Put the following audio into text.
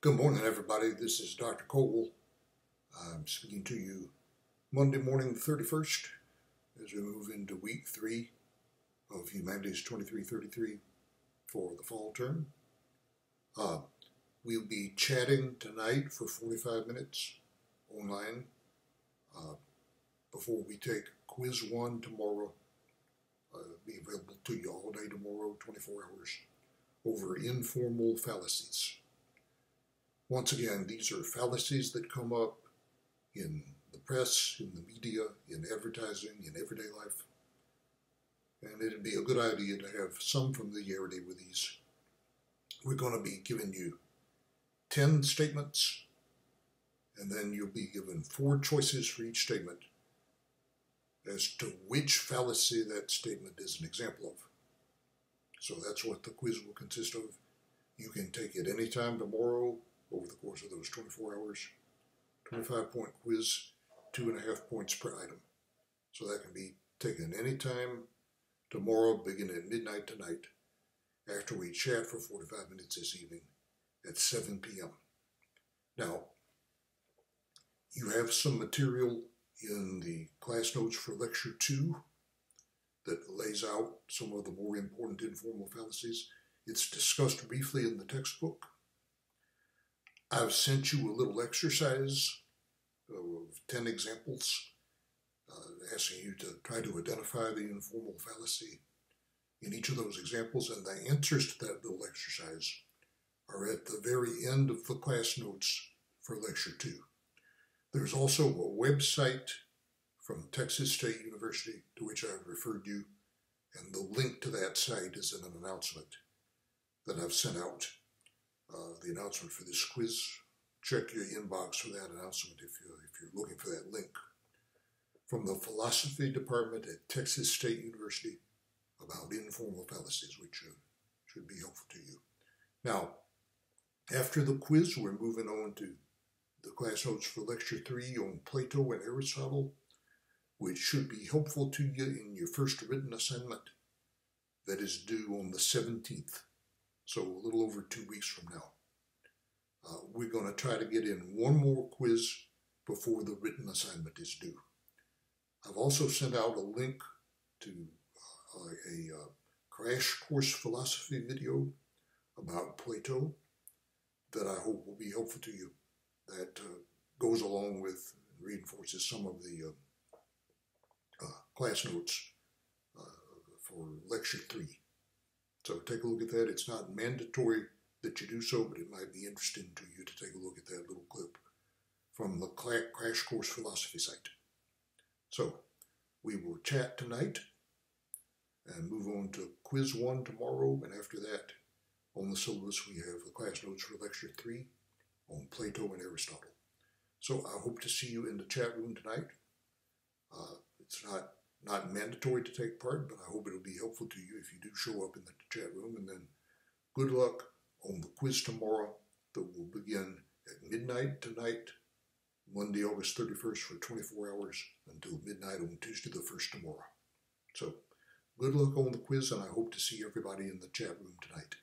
Good morning, everybody. This is Dr. Cole. I'm speaking to you Monday morning, the 31st, as we move into week 3 of Humanities 2333 for the fall term. We'll be chatting tonight for 45 minutes online before we take quiz 1 tomorrow. Be available to you all day tomorrow, 24 hours, over informal fallacies. Once again, these are fallacies that come up in the press, in the media, in advertising, in everyday life. And it'd be a good idea to have some familiarity with these. We're going to be giving you 10 statements, and then you'll be given 4 choices for each statement as to which fallacy that statement is an example of. So that's what the quiz will consist of. You can take it anytime tomorrow, over the course of those 24 hours. 25-point quiz, 2.5 points per item. So that can be taken anytime tomorrow, beginning at midnight tonight, after we chat for 45 minutes this evening at 7 p.m. Now, you have some material in the class notes for Lecture 2 that lays out some of the more important informal fallacies. It's discussed briefly in the textbook. I've sent you a little exercise of 10 examples, asking you to try to identify the informal fallacy in each of those examples, and the answers to that little exercise are at the very end of the class notes for Lecture 2. There's also a website from Texas State University to which I've referred you, and the link to that site is in an announcement that I've sent out. The announcement for this quiz. Check your inbox for that announcement if you're looking for that link. From the philosophy department at Texas State University about informal fallacies, which should be helpful to you. Now, after the quiz, we're moving on to the class notes for Lecture 3 on Plato and Aristotle, which should be helpful to you in your first written assignment that is due on the 17th, so a little over 2 weeks from now. We're going to try to get in one more quiz before the written assignment is due. I've also sent out a link to a crash course philosophy video about Plato that I hope will be helpful to you. That goes along with and reinforces some of the class notes for Lecture 3. So take a look at that. It's not mandatory that you do so, but it might be interesting to you to take a look at that little clip from the Crash Course Philosophy site. So we will chat tonight and move on to Quiz 1 tomorrow, and after that, on the syllabus, we have the class notes for Lecture 3 on Plato and Aristotle. So I hope to see you in the chat room tonight. It's not mandatory to take part, but I hope it'll be helpful to you if you do show up in the chat room. And then good luck on the quiz tomorrow that will begin at midnight tonight, Monday, August 31st, for 24 hours until midnight on Tuesday the 1st tomorrow. So good luck on the quiz, and I hope to see everybody in the chat room tonight.